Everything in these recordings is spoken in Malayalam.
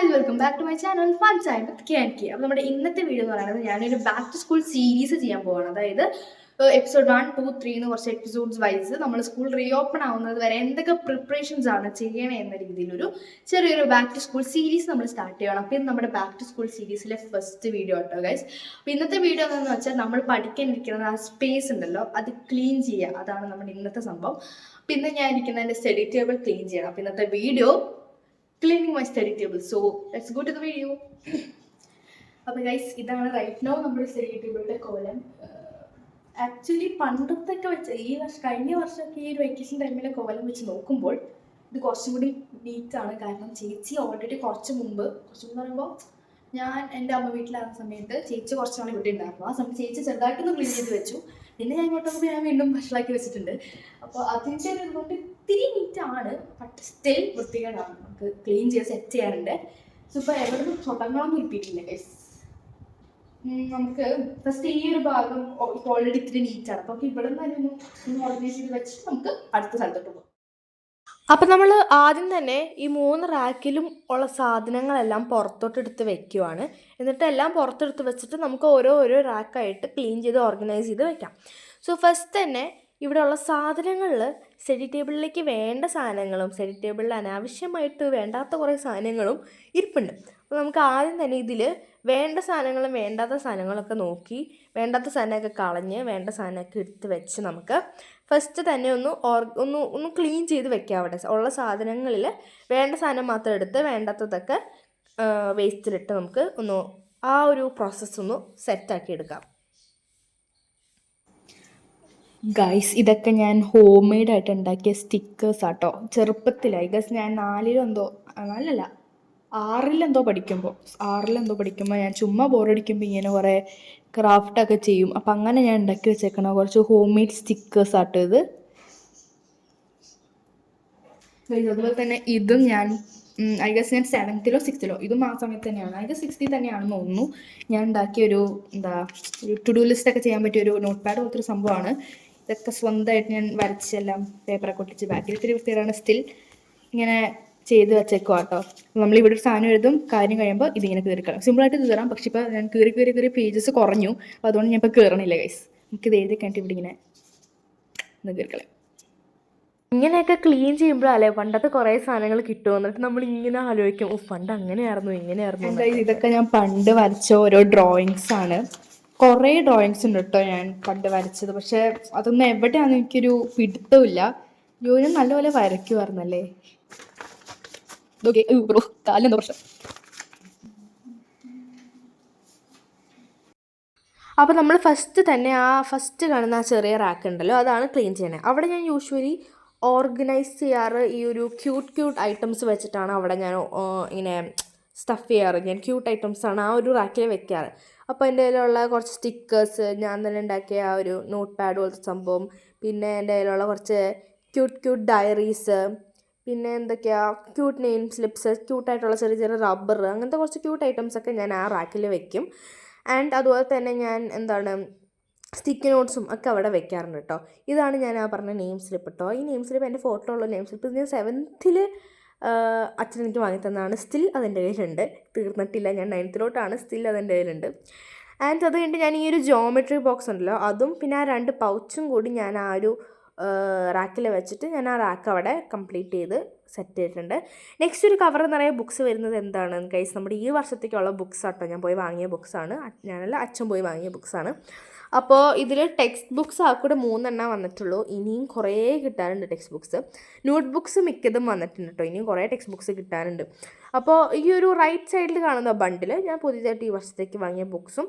Guys welcome back to my channel fun time with KNK. അപ്പോൾ നമ്മുടെ ഇന്നത്തെ വീഡിയോ എന്ന് പറയുന്നത് ഞാനൊരു ബാക്ക് ടു സ്കൂൾ സീരീസ് ചെയ്യാൻ പോവാണ്. അതായത് എപ്പിസോഡ് 1, 2, 3 എന്ന് കുറച്ച് എപ്പിസോഡ്സ് വൈസ് നമ്മൾ സ്കൂൾ റീഓപ്പൺ ആവുന്നത് വരെ എന്തൊക്കെ പ്രിപ്പറേഷൻസ് ആണ് ചെയ്യണേ എന്ന രീതിയിലൊരു ചെറിയൊരു ബാക്ക് ടു സ്കൂൾ സീരീസ് നമ്മൾ സ്റ്റാർട്ട് ചെയ്യണം. അപ്പോൾ ഇത് നമ്മുടെ ബാക്ക് ടു സ്കൂൾ സീരീസിലെ ഫസ്റ്റ് വീഡിയോ കേട്ടോ ഗൈസ്. അപ്പോൾ ഇന്നത്തെ വീഡിയോ എന്താണെന്ന് വെച്ചാൽ നമ്മൾ പഠിക്കാനിരിക്കുന്നത് ആ സ്പേസ് ഉണ്ടല്ലോ അത് ക്ലീൻ ചെയ്യുക, അതാണ് നമ്മുടെ ഇന്നത്തെ സംഭവം. അപ്പോൾ ഇന്ന് ഞാൻ ഇരിക്കുന്ന എൻ്റെ സ്റ്റഡി ടേബിൾ ക്ലീൻ ചെയ്യണം. അപ്പോൾ ഇന്നത്തെ video cleaning my study table. So let's go to the video. അപ്പോൾ ഗൈസ് ഇതാണ് റൈറ്റ് നൗ നമ്മുടെ സ്റ്റഡി ടേബിളിൻ്റെ കോലം. ആക്ച്വലി പണ്ടത്തൊക്കെ വെച്ച് കഴിഞ്ഞ വർഷമൊക്കെ ഈ ഒരു വെക്കേഷൻ ടൈമിലെ കോലം വെച്ച് നോക്കുമ്പോൾ ഇത് കുറച്ചും കൂടി നീറ്റാണ്. കാരണം ചേച്ചി ഓൾറെഡി കുറച്ച് മുമ്പ് പറയുമ്പോൾ ഞാൻ എൻ്റെ അമ്മ വീട്ടിലാകുന്ന സമയത്ത് ചേച്ചി കുറച്ച് നാൾ ഇവിടെ ഉണ്ടായിരുന്നു. ആ സമയത്ത് ചേച്ചി ചെറുതായിട്ടൊന്ന് ക്ലീൻ ചെയ്ത് വെച്ചു. പിന്നെ ഞാൻ ഇങ്ങോട്ടൊക്കെ ഞാൻ വീണ്ടും ഭക്ഷണമാക്കി വെച്ചിട്ടുണ്ട്. അപ്പോൾ അതിൻ്റെ ഒരു ഇതുകൊണ്ട് ഇത്തിരി നീറ്റാണ്, ബട്ട് സ്റ്റിൽ വൃത്തികേടാണ്. നമുക്ക് ക്ലീൻ ചെയ്ത് സെറ്റ് ചെയ്യാറുണ്ട്. സോ ഇപ്പോൾ എവിടെ നിന്ന് തുടങ്ങണമെന്ന് കിട്ടിയിട്ടില്ല ഗൈസ്. നമുക്ക് ഫസ്റ്റ് ഈ ഒരു ഭാഗം ഓൾറെഡി ഇത്തിരി നീറ്റാണ്. അപ്പോൾ ഇവിടെ നിന്ന് തന്നെ ഒന്ന് ഓർഗനൈസ് ചെയ്ത് വെച്ചിട്ട് നമുക്ക് അടുത്ത സ്ഥലത്തോട്ട് പോകാം. അപ്പം നമ്മൾ ആദ്യം തന്നെ ഈ 3 റാക്കിലും ഉള്ള സാധനങ്ങളെല്ലാം പുറത്തോട്ടെടുത്ത് വെക്കുവാണ്. എന്നിട്ട് എല്ലാം പുറത്തെടുത്ത് വെച്ചിട്ട് നമുക്ക് ഓരോ റാക്കായിട്ട് ക്ലീൻ ചെയ്ത് ഓർഗനൈസ് ചെയ്ത് വെക്കാം. സോ ഫസ്റ്റ് തന്നെ ഇവിടെയുള്ള സാധനങ്ങളിൽ സ്റ്റഡി ടേബിളിലേക്ക് വേണ്ട സാധനങ്ങളും സ്റ്റഡി ടേബിളിൽ അനാവശ്യമായിട്ട് വേണ്ടാത്ത കുറേ സാധനങ്ങളും ഇരിപ്പുണ്ട്. അപ്പോൾ നമുക്ക് ആദ്യം തന്നെ ഇതിൽ വേണ്ട സാധനങ്ങളും വേണ്ടാത്ത സാധനങ്ങളൊക്കെ നോക്കി വേണ്ടാത്ത സാധനമൊക്കെ കളഞ്ഞ് വേണ്ട സാധനമൊക്കെ എടുത്ത് വെച്ച് നമുക്ക് ഫസ്റ്റ് തന്നെ ഒന്ന് ക്ലീൻ ചെയ്ത് വെക്കാം. അവിടെ ഉള്ള സാധനങ്ങളിൽ വേണ്ട സാധനം മാത്രം എടുത്ത് വേണ്ടാത്തതൊക്കെ വേസ്റ്റിലിട്ട് നമുക്ക് ആ ഒരു പ്രോസസ്സ് ഒന്ന് സെറ്റാക്കി എടുക്കാം. ഗൈസ് ഇതൊക്കെ ഞാൻ ഹോം മെയ്ഡ് ആയിട്ട് ഉണ്ടാക്കിയ സ്റ്റിക്കേഴ്സ് ആട്ടോ. ചെറുപ്പത്തിലായി ഗൈസ്, ഞാൻ 6 പഠിക്കുമ്പോൾ ഞാൻ ചുമ്മാ ബോറടിക്കുമ്പോൾ ഇങ്ങനെ കുറേ ക്രാഫ്റ്റൊക്കെ ചെയ്യും. അപ്പം അങ്ങനെ ഞാൻ ഉണ്ടാക്കി വെച്ചേക്കണം കുറച്ച് ഹോം മെയ്ഡ് സ്റ്റിക്കേഴ്സ് ആട്ടോ ഇത്. അതുപോലെ തന്നെ ഇതും ഞാൻ ഐ ഗസ് ഞാൻ 7th or 6th ഇതും ആ സമയത്ത് തന്നെയാണ്, ഐ ഗസ് 6th തന്നെയാണെന്ന് തോന്നുന്നു. ഞാൻ ഉണ്ടാക്കിയ ഒരു ടു ഡു ലിസ്റ്റ് ഒക്കെ ചെയ്യാൻ പറ്റിയ ഒരു നോട്ട് പാഡ് പോലത്തെ ഒരു സംഭവമാണ്. ഇതൊക്കെ സ്വന്തമായിട്ട് ഞാൻ വരച്ചെല്ലാം പേപ്പറൊക്കെ ഒട്ടിച്ച് ബാക്കിൽ ഇത്തിരി വൃത്തിയാണ്. സ്റ്റിൽ ഇങ്ങനെ ചെയ്ത് വെച്ചേക്കുക കേട്ടോ. നമ്മളിവിടെ ഒരു സാധനം എഴുതും, കാര്യം കഴിയുമ്പോൾ ഇതിങ്ങനെ കയറിക്കളാം. സിമ്പിളായിട്ട് കയറാം. പക്ഷെ ഇപ്പോൾ ഞാൻ കയറി പേജസ് കുറഞ്ഞു. അപ്പോൾ അതുകൊണ്ട് ഞാൻ ഇപ്പോൾ കയറണില്ല ഗൈസ്. നമുക്കിത് എഴുതി കഴിഞ്ഞിട്ട് ഇവിടെ ഇങ്ങനെ കയറിക്കളാം. ഇങ്ങനെയൊക്കെ ക്ലീൻ ചെയ്യുമ്പോഴല്ലേ പണ്ടത്തെ കുറേ സാധനങ്ങൾ കിട്ടും. എന്നിട്ട് നമ്മൾ ഇങ്ങനെ ആലോചിക്കും, പണ്ട് അങ്ങനെയായിരുന്നു ഇങ്ങനെയായിരുന്നു. ഇതൊക്കെ ഞാൻ പണ്ട് വരച്ച ഓരോ ഡ്രോയിങ്സ് ആണ്. കുറേ ഡ്രോയിങ്സ് ഉണ്ട് കേട്ടോ ഞാൻ പണ്ട് വരച്ചത്. പക്ഷെ അതൊന്നും എവിടെയാണെന്ന് എനിക്കൊരു പിടുത്തമില്ല. ജോലി നല്ലപോലെ വരയ്ക്കുമായിരുന്നല്ലേ. കാലെന്തോ പ്രശ്നം. അപ്പോൾ നമ്മൾ ഫസ്റ്റ് തന്നെ ഫസ്റ്റ് കാണുന്ന ആ ചെറിയ റാക്ക് ഉണ്ടല്ലോ അതാണ് ക്ലീൻ ചെയ്യണത്. അവിടെ ഞാൻ യൂഷ്വലി ഓർഗനൈസ് ചെയ്യാറ് ഈ ഒരു ക്യൂട്ട് ഐറ്റംസ് വെച്ചിട്ടാണ്. അവിടെ ഞാൻ ഇങ്ങനെ സ്റ്റഫ് ചെയ്യാറ്. ഞാൻ ക്യൂട്ട് ഐറ്റംസാണ് ആ ഒരു റാക്കിൽ വെക്കാറ്. അപ്പോൾ എൻ്റെ കയ്യിലുള്ള കുറച്ച് സ്റ്റിക്കേഴ്സ്, ഞാൻ തന്നെ ഉണ്ടാക്കിയ ആ ഒരു നോട്ട് പാഡ് പോലത്തെ സംഭവം, പിന്നെ എൻ്റെ കയ്യിലുള്ള കുറച്ച് ക്യൂട്ട് ഡയറീസ്, പിന്നെ എന്തൊക്കെയാ ക്യൂട്ട് നെയിം സ്ലിപ്സ്, ക്യൂട്ടായിട്ടുള്ള ചെറിയ റബ്ബർ, അങ്ങനത്തെ കുറച്ച് ക്യൂട്ട് ഐറ്റംസൊക്കെ ഞാൻ ആ റാക്കിൽ വെക്കും. ആൻഡ് അതുപോലെ തന്നെ ഞാൻ സ്റ്റിക്കി നോട്ട്സും ഒക്കെ അവിടെ വെക്കാറുണ്ട് കേട്ടോ. ഇതാണ് ഞാൻ പറഞ്ഞ നെയിം സ്ലിപ്പ് കേട്ടോ. ഈ നെയിം സ്ലിപ്പ് എൻ്റെ ഫോട്ടോ ഉള്ള നെയിം സ്ലിപ്പ്. ഞാൻ 7th അച്ഛൻ എനിക്ക് വാങ്ങി തന്നതാണ്. സ്റ്റിൽ അതെൻ്റെ കയ്യിലുണ്ട്, തീർന്നിട്ടില്ല. ഞാൻ 9th സ്റ്റിൽ അതെൻ്റെ കയ്യിലുണ്ട്. ആൻഡ് അത് കഴിഞ്ഞിട്ട് ഞാൻ ഈ ഒരു ജോമെട്രി ബോക്സ് ഉണ്ടല്ലോ അതും പിന്നെ ആ 2 പൗച്ചും കൂടി ഞാൻ ആ ഒരു റാക്കിൽ വെച്ചിട്ട് ഞാൻ ആ റാക്ക് അവിടെ കംപ്ലീറ്റ് ചെയ്ത് സെറ്റ് ചെയ്തിട്ടുണ്ട്. നെക്സ്റ്റ് ഒരു കവർ നിറയെ ബുക്സ് വരുന്നത് എന്താണ് ഗൈസ്, നമ്മുടെ ഈ വർഷത്തേക്കുള്ള ബുക്സ് ആട്ടോ. ഞാൻ പോയി വാങ്ങിയ ബുക്സാണ്, അച്ഛൻ പോയി വാങ്ങിയ ബുക്സാണ്. അപ്പോൾ ഇതിൽ ടെക്സ്റ്റ് ബുക്സ് ആ കൂടെ 3 വന്നിട്ടുള്ളൂ. ഇനിയും കുറേ കിട്ടാനുണ്ട് ടെക്സ്റ്റ് ബുക്സ്. നോട്ട് ബുക്സ് മിക്കതും വന്നിട്ടുണ്ട് കേട്ടോ. ഇനിയും കുറേ ടെക്സ്റ്റ് ബുക്സ് കിട്ടാനുണ്ട്. അപ്പോൾ ഈ ഒരു റൈറ്റ് സൈഡിൽ കാണുന്ന ബണ്ടിൽ ഞാൻ പുതിയതായിട്ട് ഈ വർഷത്തേക്ക് വാങ്ങിയ ബുക്സും,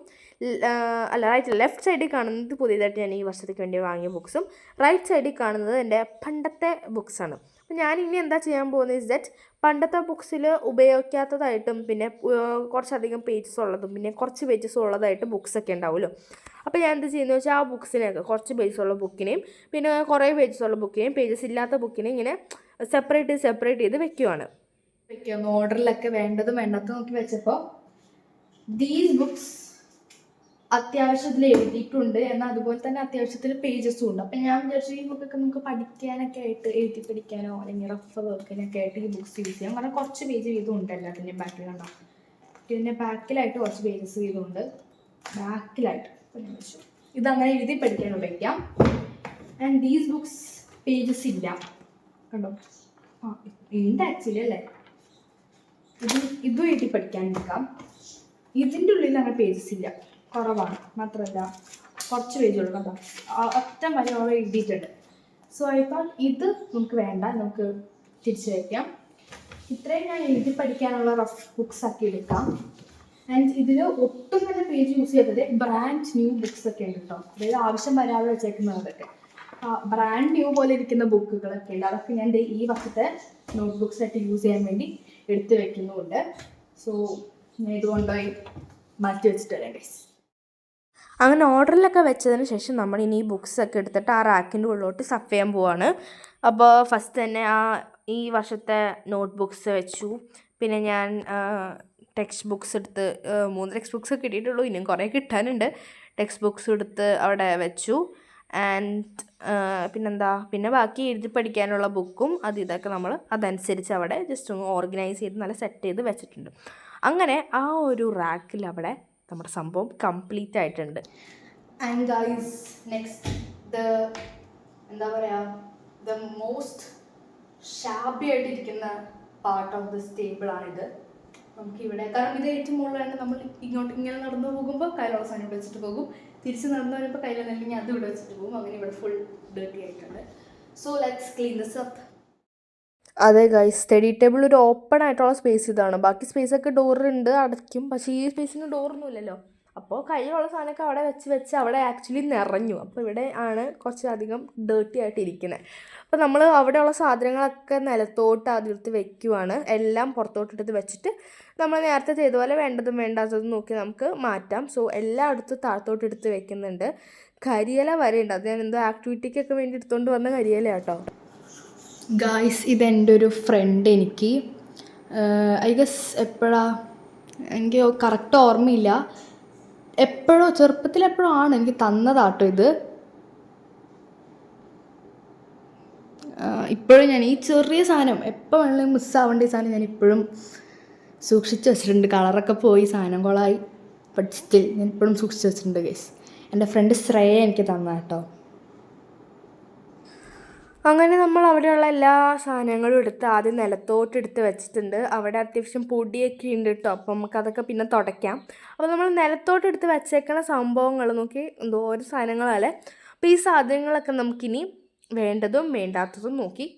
ലെഫ്റ്റ് സൈഡിൽ കാണുന്നത് പുതിയതായിട്ട് ഞാൻ ഈ വർഷത്തേക്ക് വേണ്ടി വാങ്ങിയ ബുക്സും, റൈറ്റ് സൈഡിൽ കാണുന്നത് എൻ്റെ പണ്ടത്തെ ബുക്സാണ്. അപ്പോൾ ഞാൻ ഇനി എന്താ ചെയ്യാൻ പോകുന്നത് ഇസ് ദാറ്റ് പണ്ടത്തെ ബുക്സിൽ ഉപയോഗിക്കാത്തതായിട്ടും പിന്നെ കുറച്ചധികം പേജസ് ഉള്ളതും പിന്നെ കുറച്ച് പേജസ് ഉള്ളതായിട്ട് ബുക്സൊക്കെ ഉണ്ടാവുമല്ലോ. അപ്പോൾ ഞാൻ എന്ത് ചെയ്യുന്നത് വെച്ചാൽ ആ ബുക്സിനെയൊക്കെ കുറച്ച് പേജസ് ഉള്ള ബുക്കിനെയും പിന്നെ കുറേ പേജസ് ഉള്ള ബുക്കിനെയും പേജസ് ഇല്ലാത്ത ബുക്കിനെയും ഇങ്ങനെ സെപ്പറേറ്റ് ചെയ്ത് വെക്കുവാണ്. ഓർഡറിലൊക്കെ വേണ്ടതും വേണ്ടാത്തതും നോക്കി വെച്ചപ്പോൾ ദീസ് ബുക്സ് അത്യാവശ്യത്തിൽ എഴുതിയിട്ടുണ്ട്, എന്നാൽ അതുപോലെ തന്നെ അത്യാവശ്യത്തിൽ പേജസും ഉണ്ട്. അപ്പം ഞാൻ വിചാരിച്ചു ഈ ബുക്കൊക്കെ നമുക്ക് പഠിക്കാനൊക്കെ ആയിട്ട്, എഴുതി പഠിക്കാനോ അല്ലെങ്കിൽ റഫ് വർക്കിനൊക്കെ ആയിട്ട് ഈ ബുക്സ് യൂസ് ചെയ്യാം. കാരണം കുറച്ച് പേജ് വീതം ഉണ്ട് എല്ലാത്തിൻ്റെ ബാക്കിൽ കണ്ടോ. ഇതിൻ്റെ ബാക്കിലായിട്ട് കുറച്ച് പേജസ് വീതമുണ്ട്. ബാക്കിലായിട്ട് ഇതങ്ങനെ എഴുതി പഠിക്കാൻ ഉപയോഗിക്കാം. ആൻഡ് ദീസ് ബുക്സ് പേജസ് ഇല്ല കണ്ടോ. ഉണ്ട് ആക്ച്വലി അല്ലേ. ഇതും എഴുതി പഠിക്കാൻ എടുക്കാം. ഇതിൻ്റെ ഉള്ളിൽ അങ്ങനെ പേജസ് ഇല്ല, കുറവാണ്. മാത്രമല്ല കുറച്ച് പേജുള്ളൂ കണ്ടോ. അറ്റം വരെ അവിടെ എഴുതിയിട്ടുണ്ട്. സോ ഇപ്പോൾ ഇത് നമുക്ക് വേണ്ട, നമുക്ക് തിരിച്ചു വയ്ക്കാം. ഇത്രയും ഞാൻ എഴുതി പഠിക്കാനുള്ള റഫ് ബുക്സ് ആക്കി എടുക്കാം. ആൻഡ് ഇതിൽ ഒട്ടും തന്നെ പേജ് യൂസ് ചെയ്തത് ബ്രാൻഡ് ന്യൂ ബുക്സ് ഒക്കെ ഉണ്ട് കേട്ടോ. അതായത് ആവശ്യം വരാതെ വെച്ചേക്കുന്നതൊക്കെ ബ്രാൻഡ് ന്യൂ പോലെ ഇരിക്കുന്ന ബുക്കുകളൊക്കെ ഉണ്ട്. അതൊക്കെ ഞാൻ ഈ വർഷത്തെ നോട്ട് ബുക്സ് ആയിട്ട് യൂസ് ചെയ്യാൻ വേണ്ടി എടുത്ത് വെക്കുന്നുമുണ്ട്. സോ ഞാൻ ഇതുകൊണ്ടുപോയി മാറ്റി വെച്ചിട്ട് വരാം ഗൈസ്. അങ്ങനെ ഓർഡറിലൊക്കെ വെച്ചതിന് ശേഷം നമ്മൾ ഇനി ഈ ബുക്സൊക്കെ എടുത്തിട്ട് ആ റാക്കിൻ്റെ ഉള്ളിലോട്ട് സ്റ്റഫ് ചെയ്യാൻ പോവാണ്. അപ്പോൾ ഫസ്റ്റ് തന്നെ ഈ വർഷത്തെ നോട്ട് ബുക്സ് വെച്ചു. പിന്നെ ഞാൻ ടെക്സ്റ്റ് ബുക്സ് എടുത്ത് 3 ടെക്സ്റ്റ് ബുക്സ് കിട്ടിയിട്ടുള്ളൂ, ഇനിയും കുറേ കിട്ടാനുണ്ട്. ടെക്സ്റ്റ് ബുക്സ് എടുത്ത് അവിടെ വെച്ചു. ആൻഡ് പിന്നെ ബാക്കി എഴുതി പഠിക്കാനുള്ള ബുക്കും ഇതൊക്കെ നമ്മൾ അതനുസരിച്ച് അവിടെ ജസ്റ്റ് ഒന്ന് ഓർഗനൈസ് ചെയ്ത് നല്ല സെറ്റ് ചെയ്ത് വെച്ചിട്ടുണ്ട്. അങ്ങനെ ആ ഒരു റാക്കിൽ അവിടെ നമ്മുടെ സംഭവം കംപ്ലീറ്റ് ആയിട്ടുണ്ട്. ആൻഡ് ഗൈസ് നെക്സ്റ്റ് എന്താ പറയുക, ദ മോസ്റ്റ് ഷാബി ആയിട്ടിരിക്കുന്ന പാർട്ട് ഓഫ് ദിസ് ടേബിളാണിത്. നമുക്കിവിടെ കാരണം ഇത് ഏറ്റവും മുകളിലാണ്. നമ്മൾ ഇങ്ങനെ നടന്നു പോകുമ്പോൾ കയ്യിലുള്ള സാധനം ഇവിടെ വെച്ചിട്ട് പോകും, തിരിച്ച് നടന്നു വരുമ്പോൾ കയ്യിലല്ലെങ്കിൽ അത് ഇവിടെ വെച്ചിട്ട് പോകും. അങ്ങനെ ഇവിടെ ഫുൾ ഡേർട്ടി ആയിട്ടുണ്ട്. So let's clean this up. അതെ ഗൈസ്, സ്റ്റഡി ടേബിൾ ഒരു ഓപ്പൺ ആയിട്ടുള്ള സ്പേസ് ഇതാണ്. ബാക്കി സ്പേസൊക്കെ ഡോറുണ്ട്, അടയ്ക്കും. പക്ഷേ ഈ സ്പേസിന് ഡോറൊന്നും ഇല്ലല്ലോ. അപ്പോൾ കയ്യിലുള്ള സാധനമൊക്കെ അവിടെ വെച്ച് അവിടെ ആക്ച്വലി നിറഞ്ഞു. അപ്പോൾ ഇവിടെ ആണ് കുറച്ചധികം ഡേർട്ടി ആയിട്ട് ഇരിക്കുന്നത്. അപ്പോൾ നമ്മൾ അവിടെയുള്ള സാധനങ്ങളൊക്കെ നിലത്തോട്ട് ആദ്യമെടുത്ത് വെക്കുവാണ്. എല്ലാം പുറത്തോട്ടെടുത്ത് വെച്ചിട്ട് നമ്മൾ നേരത്തെ ചെയ്ത പോലെ വേണ്ടതും വേണ്ടാത്തതും നോക്കി നമുക്ക് മാറ്റാം. സോ എല്ലായിടത്തും താഴത്തോട്ടെടുത്ത് വെക്കുന്നുണ്ട്. കരിയില വരെയുണ്ട്. അത് ഞാൻ എന്തോ ആക്ടിവിറ്റിക്കൊക്കെ വേണ്ടി എടുത്തുകൊണ്ട് വന്ന കരിയില കേട്ടോ. ഗായ്സ് ഇതെൻ്റെ ഒരു ഫ്രണ്ട് എനിക്ക് ഐ ഗസ് എനിക്ക് കറക്റ്റ് ഓർമ്മയില്ല, ചെറുപ്പത്തിലെപ്പോഴോ ആണ് എനിക്ക് തന്നതാട്ടോ ഇത്. ഇപ്പോഴും ഞാൻ ഈ ചെറിയ സാധനം എപ്പോൾ വേണമെങ്കിലും മിസ്സാവേണ്ട ഈ സാധനം ഞാൻ ഇപ്പോഴും സൂക്ഷിച്ച് വെച്ചിട്ടുണ്ട്. കളറൊക്കെ പോയി, സാധനം കൊളായി, ബട്ട് സ്റ്റിൽ ഞാൻ ഇപ്പോഴും സൂക്ഷിച്ച് വെച്ചിട്ടുണ്ട് ഗൈസ്. എൻ്റെ ഫ്രണ്ട് ശ്രേയ എനിക്ക് തന്നതാട്ടോ. അങ്ങനെ നമ്മൾ അവിടെയുള്ള എല്ലാ സാധനങ്ങളും എടുത്ത് ആദ്യം നിലത്തോട്ടെടുത്ത് വെച്ചിട്ടുണ്ട്. അവിടെ അത്യാവശ്യം പൊടിയൊക്കെ ഉണ്ട് കേട്ടോ. അപ്പം നമുക്കതൊക്കെ പിന്നെ തുടയ്ക്കാം. അപ്പോൾ നമ്മൾ നിലത്തോട്ടെടുത്ത് വെച്ചേക്കുന്ന സംഭവങ്ങൾ നോക്കി എന്തോരം സാധനങ്ങളല്ലേ. അപ്പോൾ ഈ സാധനങ്ങളൊക്കെ നമുക്കിനി വേണ്ടതും വേണ്ടാത്തതും നോക്കി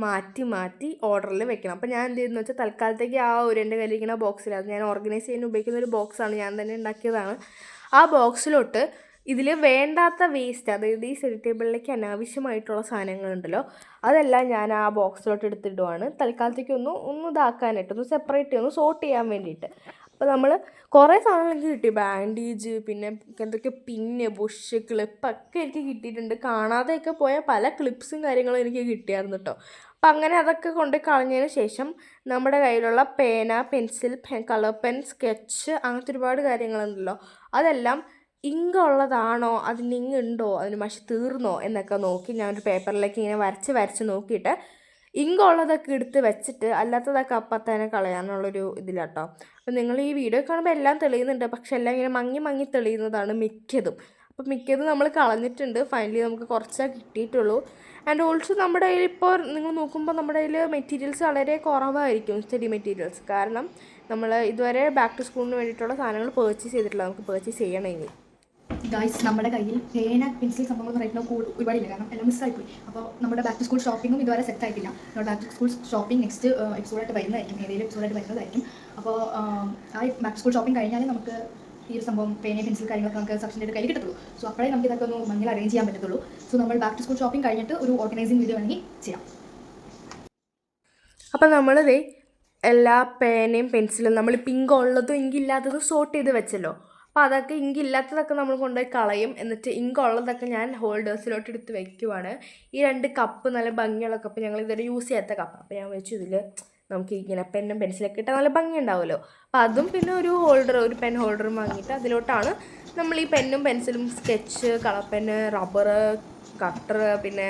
മാറ്റി ഓർഡറിൽ വെക്കണം. അപ്പോൾ ഞാൻ എന്ത് ചെയ്യുന്നു വെച്ചാൽ തൽക്കാലത്തേക്ക് എൻ്റെ കയ്യിലിരിക്കുന്ന ബോക്സിൽ, അത് ഞാൻ ഓർഗനൈസ് ചെയ്യാൻ ഉപയോഗിക്കുന്ന ഒരു ബോക്സാണ്, ഞാൻ തന്നെ ഉണ്ടാക്കിയതാണ്. ആ ബോക്സിലോട്ട് ഇതിൽ വേണ്ടാത്ത വേസ്റ്റ്, അതായത് ഈ സ്റ്റഡി ടേബിളിലേക്ക് അനാവശ്യമായിട്ടുള്ള സാധനങ്ങളുണ്ടല്ലോ, അതെല്ലാം ഞാൻ ആ ബോക്സിലോട്ട് എടുത്തിടുവാണ്. തൽക്കാലത്തേക്ക് ഒന്ന് ഇതാക്കാനായിട്ട്, ഒന്ന് സെപ്പറേറ്റ് ഒന്ന് സോർട്ട് ചെയ്യാൻ വേണ്ടിയിട്ട്. അപ്പോൾ നമ്മൾ കുറേ സാധനങ്ങൾ എനിക്ക് കിട്ടി. ബാൻഡേജ്, പിന്നെ എന്തൊക്കെ പിന്ന്, ബുഷ്, ക്ലിപ്പൊക്കെ എനിക്ക് കിട്ടിയിട്ടുണ്ട്. കാണാതെയൊക്കെ പോയ പല ക്ലിപ്സും കാര്യങ്ങളും എനിക്ക് കിട്ടിയായിരുന്നു കേട്ടോ. അപ്പം അങ്ങനെ അതൊക്കെ കൊണ്ട് കളഞ്ഞതിന് ശേഷം നമ്മുടെ കയ്യിലുള്ള പേന, പെൻസിൽ, കളർ പെൻ, സ്കെച്ച്, അങ്ങനത്തെ ഒരുപാട് കാര്യങ്ങളുണ്ടല്ലോ, അതെല്ലാം ഇങ്ക് ഉള്ളതാണോ, അതിന് ഇങ്ക് ഉണ്ടോ, അതിന് മഷി തീർന്നോ എന്നൊക്കെ നോക്കി ഞാനൊരു പേപ്പറിലേക്ക് ഇങ്ങനെ വരച്ച് നോക്കിയിട്ട് ഇങ്ക് ഉള്ളതൊക്കെ എടുത്ത് വെച്ചിട്ട് അല്ലാത്തതൊക്കെ അപ്പം തന്നെ കളയാനുള്ളൊരു ഇതിലാട്ടോ. അപ്പം നിങ്ങൾ ഈ വീഡിയോ കാണുമ്പോൾ എല്ലാം തെളിയുന്നുണ്ട്, പക്ഷെ എല്ലാം ഇങ്ങനെ മങ്ങി തെളിയുന്നതാണ് മിക്കതും. അപ്പം മിക്കതും നമ്മൾ കളഞ്ഞിട്ടുണ്ട്. ഫൈനലി നമുക്ക് കുറച്ചേ കിട്ടിയിട്ടുള്ളൂ. ആൻഡ് ഓൾസോ നമ്മുടെ കയ്യിൽ ഇപ്പോൾ നിങ്ങൾ നോക്കുമ്പോൾ നമ്മുടെ കയ്യിൽ മെറ്റീരിയൽസ് വളരെ കുറവായിരിക്കും, സ്റ്റഡി മെറ്റീരിയൽസ്. കാരണം നമ്മൾ ഇതുവരെ ബാക്ക് ടു സ്കൂളിന് വേണ്ടിയിട്ടുള്ള സാധനങ്ങൾ പർച്ചേസ് ചെയ്തിട്ടില്ല. നമുക്ക് പർച്ചേസ് ചെയ്യണം ഇനി. ഗൈസ് നമ്മുടെ കയ്യിൽ പേന, പെൻസിൽ സംഭവങ്ങൾ റൈറ്റ് നോ ഒരുപാടില്ല, കാരണം എല്ലാം മിസ്സായിപ്പോയി. അപ്പോൾ നമ്മുടെ ബാക്ക് ടു സ്കൂൾ ഷോപ്പിങ്ങും ഇതുവരെ സെറ്റ് ആയിട്ടില്ല. നമ്മുടെ back to school shopping next എപ്പിസോഡായിട്ട് വരുന്നതായിരിക്കും, ഏതെങ്കിലും എപ്പിസോഡായിട്ട് വരുന്നതായിരിക്കും. അപ്പോൾ ആ ബാക്ക് ടു സ്കൂൾ ഷോപ്പിംഗ് കഴിഞ്ഞാൽ നമുക്ക് ഈ ഒരു സംഭവം പേന, പെൻസിൽ കാര്യങ്ങളൊക്കെ നമുക്ക് സെക്ഷൻ്റെ കയ്യിൽ കിട്ടത്തുള്ളൂ. സോ അപ്പോഴേ നമുക്ക് ഇതൊക്കെ ഒന്ന് മഞ്ഞൾ അറേഞ്ച് ചെയ്യാൻ പറ്റത്തുള്ളൂ. സോ നമ്മൾ ബാക്ക് ടു സ്കൂൾ ഷോപ്പിംഗ് കഴിഞ്ഞിട്ട് ഒരു ഓർഗനൈസിങ് വീഡിയോ വേണമെങ്കിൽ ചെയ്യാം. അപ്പം നമ്മളിതേ എല്ലാ പേനയും പെൻസിലും നമ്മൾ പിങ്ക് ഉള്ളതും ഇങ്കില്ലാത്തതും സോർട്ട് ചെയ്ത് വെച്ചല്ലോ. അപ്പോൾ അതൊക്കെ ഇങ്കില്ലാത്തതൊക്കെ നമ്മൾ കൊണ്ടുപോയി കളയും. എന്നിട്ട് ഇങ്ക് ഉള്ളതൊക്കെ ഞാൻ ഹോൾഡേഴ്സിലോട്ട് എടുത്ത് വെക്കുവാണ്. ഈ 2 കപ്പ് നല്ല ഭംഗിയുള്ള കപ്പ്, ഞങ്ങൾ ഇതുവരെ യൂസ് ചെയ്യാത്ത കപ്പ്. അപ്പോൾ ഞാൻ വെച്ചു ഇതിൽ നമുക്ക് ഇങ്ങനെ പെന്നും പെൻസിലൊക്കെ ഇട്ടാൽ നല്ല ഭംഗി ഉണ്ടാവുമല്ലോ. അപ്പോൾ അതും പിന്നെ ഒരു പെൻ ഹോൾഡറും വാങ്ങിയിട്ട് അതിലോട്ടാണ് നമ്മൾ ഈ പെന്നും പെൻസിലും sketch, colour pen, rubber, cutter, പിന്നെ